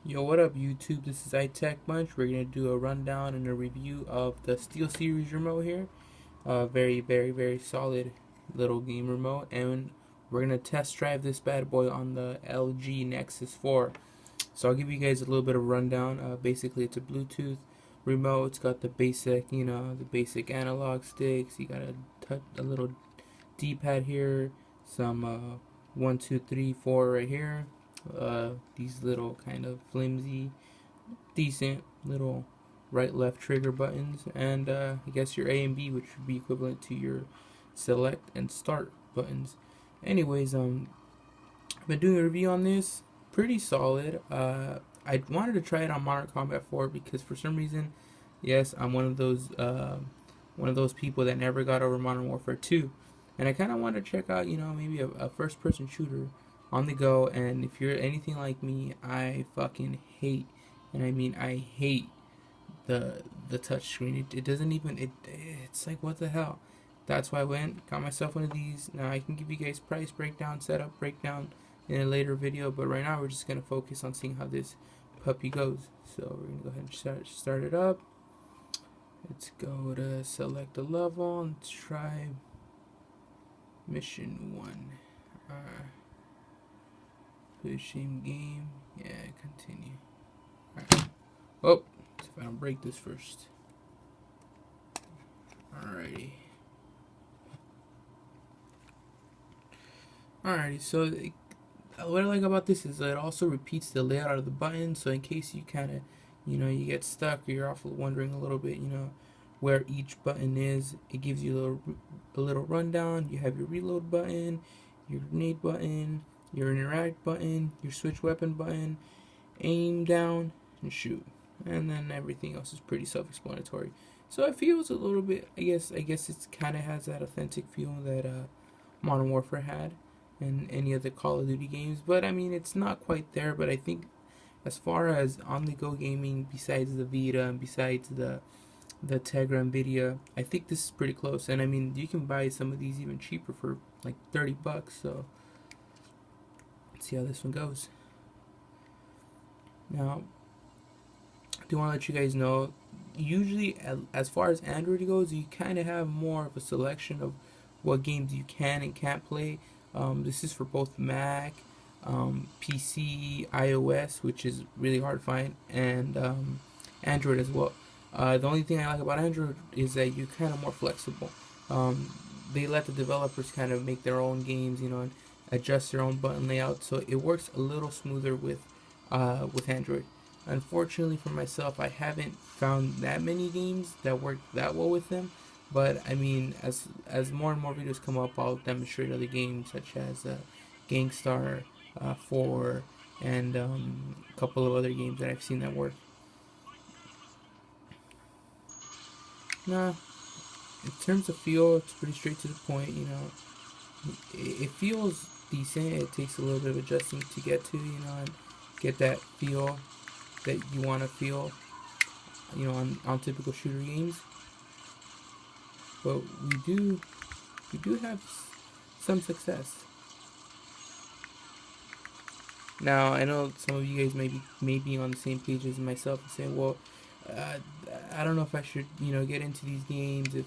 Yo, what up YouTube? This is Itechmunch. We're going to do a rundown and a review of the SteelSeries remote here. Very solid little game remote. And we're going to test drive this bad boy on the LG Nexus 4. So I'll give you guys a little bit of rundown. Basically, it's a Bluetooth remote. It's got the basic, the basic analog sticks. You got a little D-pad here. Some 1, 2, 3, 4 right here. These little kind of flimsy, decent little right left trigger buttons, and I guess your A and B, which would be equivalent to your select and start buttons. Anyways, I've been doing a review on this, pretty solid. I wanted to try it on Modern Combat 4 because for some reason, yes, I'm one of those people that never got over Modern Warfare 2, and I kind of wanted to check out, maybe a first-person shooter on the go. And if you're anything like me, I fucking hate, and I mean I hate the touch screen. It doesn't even it's like, what the hell. That's why I got myself one of these. Now I can give you guys price breakdown, setup breakdown in a later video, but right now we're just gonna focus on seeing how this puppy goes. So we're gonna go ahead and start it up. Let's go to select a level. Let's try mission 1. Pushing game. Yeah, continue. Alright. Oh, if I don't break this first. Alrighty. So what I like about this is that it also repeats the layout of the button, so in case you kind of, you get stuck or you're off wondering a little bit, where each button is, it gives you a little rundown. You have your reload button, your grenade button, your interact button, your switch weapon button, aim down, and shoot. And then everything else is pretty self-explanatory. So it feels a little bit, I guess it kind of has that authentic feel that Modern Warfare had and any of the Call of Duty games. But I mean, it's not quite there, but I think as far as on-the-go gaming, besides the Vita and besides the Tegra and Nvidia, I think this is pretty close. And I mean, you can buy some of these even cheaper for like $30, so let's see how this one goes. Now, I do want to let you guys know, usually as far as Android goes, you kind of have more of a selection of what games you can and can't play. This is for both Mac, PC, iOS, which is really hard to find, and Android as well. The only thing I like about Android is that you're kind of more flexible. They let the developers kind of make their own games, and adjust their own button layout, so it works a little smoother with Android. Unfortunately for myself, I haven't found that many games that work that well with them. But I mean, as more and more videos come up, I'll demonstrate other games such as Gangstar 4 and a couple of other games that I've seen that work. Now, in terms of feel, it's pretty straight to the point. It feels decent. It takes a little bit of adjusting to get to, and get that feel that you want to feel, on typical shooter games. But we do have some success. Now, I know some of you guys may be on the same page as myself and say, well, I don't know if I should, get into these games if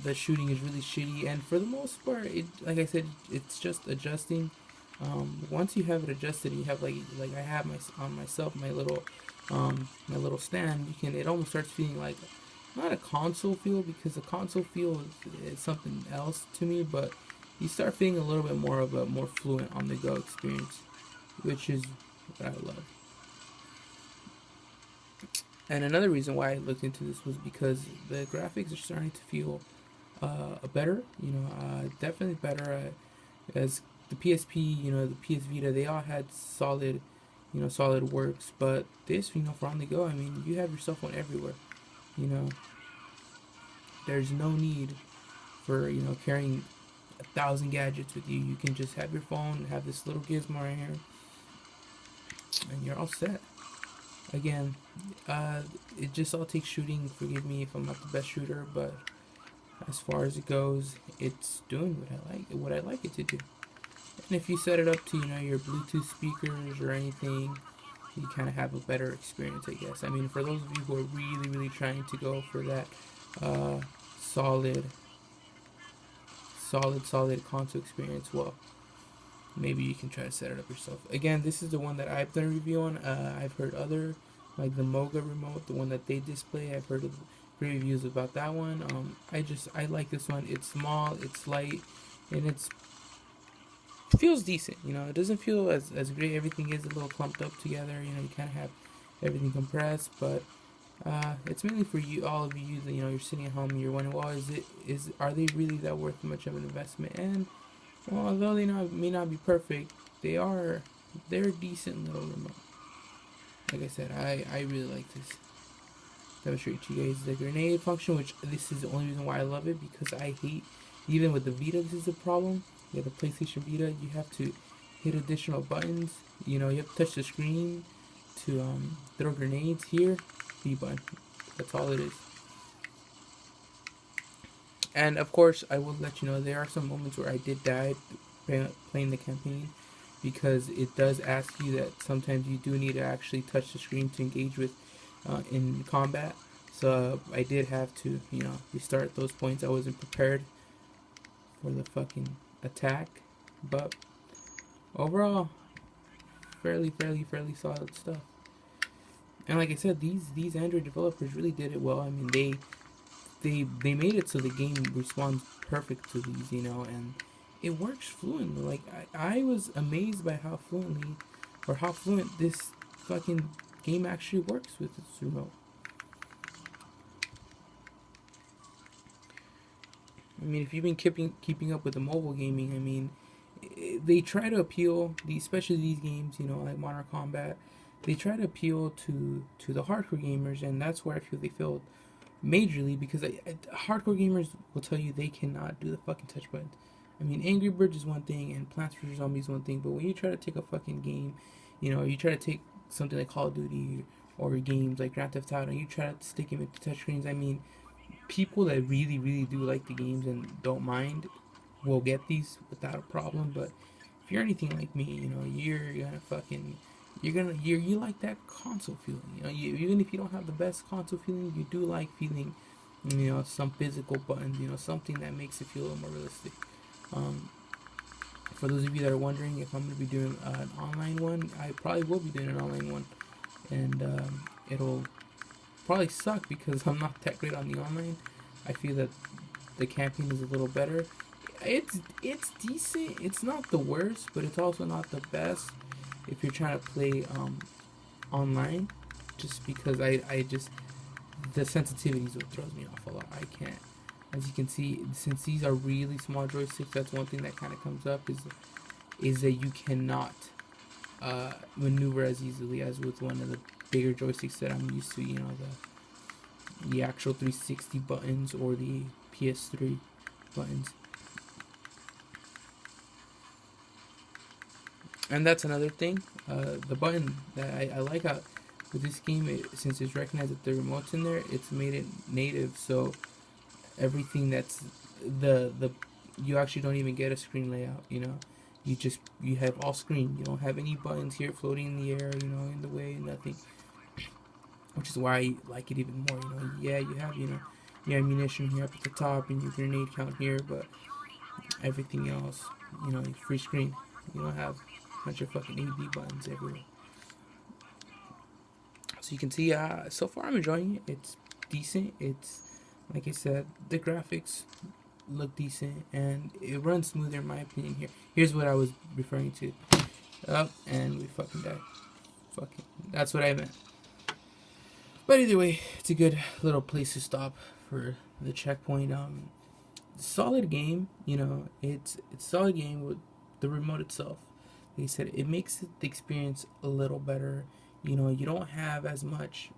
the shooting is really shitty. And for the most part, like I said, it's just adjusting. Once you have it adjusted, you have like I have my little stand. It almost starts feeling like not a console feel, because the console feel is something else to me, but you start feeling a little bit more of a more fluent on the go experience, which is what I love. And another reason why I looked into this was because the graphics are starting to feel better, definitely better, as the PSP, the PS Vita, they all had solid works, but this, for on the go, I mean, you have your cell phone everywhere, there's no need for, carrying 1,000 gadgets with you. You can just have your phone, have this little gizmo right here, and you're all set. Again, it just all takes shooting. Forgive me if I'm not the best shooter, but as far as it goes, it's doing what I like it to do. And if you set it up to, your Bluetooth speakers or anything, you kind of have a better experience, I guess. I mean, for those of you who are really trying to go for that solid console experience, well, maybe you can try to set it up yourself. Again, this is the one that I've done a review on. I've heard other, like the Moga remote, the one that they display. I've heard of reviews about that one. I like this one. It's small, it's light, and it feels decent. You know, it doesn't feel as great. Everything is a little clumped up together. You know, you kind of have everything compressed, but it's mainly for you, all of you. You know, you're sitting at home and you're wondering, well, are they really that worth much of an investment? And well, although they may not be perfect, they're a decent little remote. Like I said, I really like this. Demonstrate to you guys the grenade function, which this is the only reason why I love it, because I hate, even with the Vita, this is a problem. Yeah, the PlayStation Vita, you have to hit additional buttons. You know, you have to touch the screen to throw grenades. Here, B button. That's all it is. And of course, I will let you know there are some moments where I did die playing the campaign, because it does ask you that sometimes you do need to actually touch the screen to engage with in combat. So I did have to, you know, restart those points. I wasn't prepared for the fucking attack, but overall, fairly solid stuff. And like I said, these Android developers really did it well. I mean, they made it so the game responds perfect to these, you know, and it works fluently. Like I was amazed by how fluent this fucking game actually works with this remote. I mean, if you've been keeping up with the mobile gaming, I mean, they try to appeal, especially these games, you know, like Modern Combat. They try to appeal to the hardcore gamers, and that's where I feel they failed majorly, because hardcore gamers will tell you they cannot do the fucking touch buttons. I mean, Angry Birds is one thing, and Plants vs. Zombies is one thing, but when you try to take a fucking game, you know, you try to take something like Call of Duty or games like Grand Theft Auto, and you try to stick them into touchscreens, I mean, people that really do like the games and don't mind will get these without a problem. But if you're anything like me, you know, you like that console feeling. You know, even if you don't have the best console feeling, you do like feeling, you know, some physical buttons. You know, something that makes it feel a little more realistic. For those of you that are wondering if I'm going to be doing an online one, I probably will be doing an online one, and it'll probably suck because I'm not that great on the online. I feel that the campaign is a little better. It's decent. It's not the worst, but it's also not the best if you're trying to play online. Just because I just, the sensitivity is what throws me off a lot. I can't. As you can see, since these are really small joysticks, that's one thing that kind of comes up is that you cannot maneuver as easily as with one of the bigger joysticks that I'm used to. You know, the actual 360 buttons or the PS3 buttons. And that's another thing. The button that I like how with this game, since it's recognized that the remote's in there, it's made it native. So everything that's you actually don't even get a screen layout. You know, you have all screen. You don't have any buttons here floating in the air. You know, in the way, nothing. Which is why I like it even more. You know, yeah, you have, you know, your ammunition here up at the top and your grenade count here, but everything else, you know, free screen. You don't have a bunch of fucking AB buttons everywhere. So you can see, so far I'm enjoying it. It's decent. It's, like I said, the graphics look decent and it runs smoother in my opinion here. Here's what I was referring to. Up, and we fucking died. Fucking, that's what I meant. But either way, it's a good little place to stop for the checkpoint. Solid game, you know, it's a solid game with the remote itself. Like I said, it makes the experience a little better. You know, you don't have as much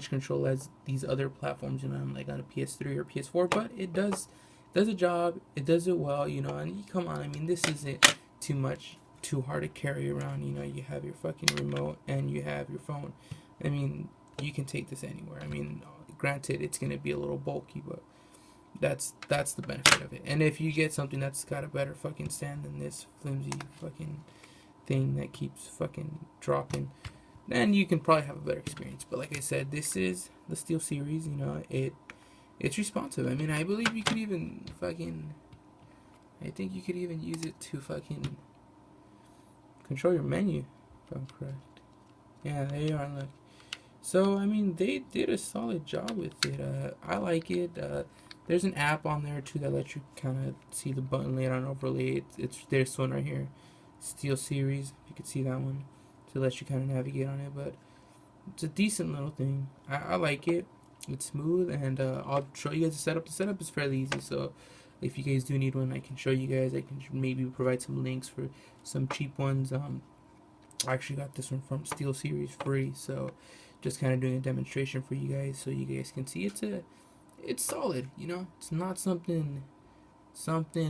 control as these other platforms, you know, like on a PS3 or PS4, but it does a job. It does it well, you know. And come on, I mean, this isn't too hard to carry around. You know, you have your fucking remote and you have your phone. I mean, you can take this anywhere. I mean, granted, it's gonna be a little bulky, but that's the benefit of it. And if you get something that's got a better fucking stand than this flimsy fucking thing that keeps fucking dropping, then you can probably have a better experience. But like I said, this is the Steel series. You know, it's responsive. I mean, I believe you could even fucking. I think you could even use it to fucking control your menu, if I'm correct. Yeah, there you are. Look. So I mean, they did a solid job with it. I like it. There's an app on there too that lets you kind of see the button layout and overlay. It's this one right here, Steel Series. If you could see that one, to let you kind of navigate on it. But it's a decent little thing. I like it. It's smooth, and I'll show you guys the setup. The setup is fairly easy, so if you guys do need one, I can show you guys. I can maybe provide some links for some cheap ones. I actually got this one from Steel Series free, so just kind of doing a demonstration for you guys, so you guys can see it's solid. You know, it's not something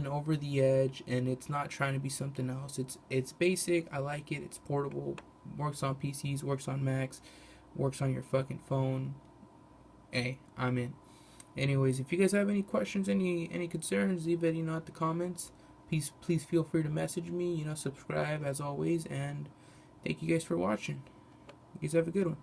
over the edge, and it's not trying to be something else. It's basic. I like it. It's portable. Works on PCs. Works on Macs. Works on your fucking phone. Hey, I'm in. Anyways, if you guys have any questions, any concerns, leave it at the comments. Please feel free to message me. Subscribe as always, and thank you guys for watching. You guys have a good one.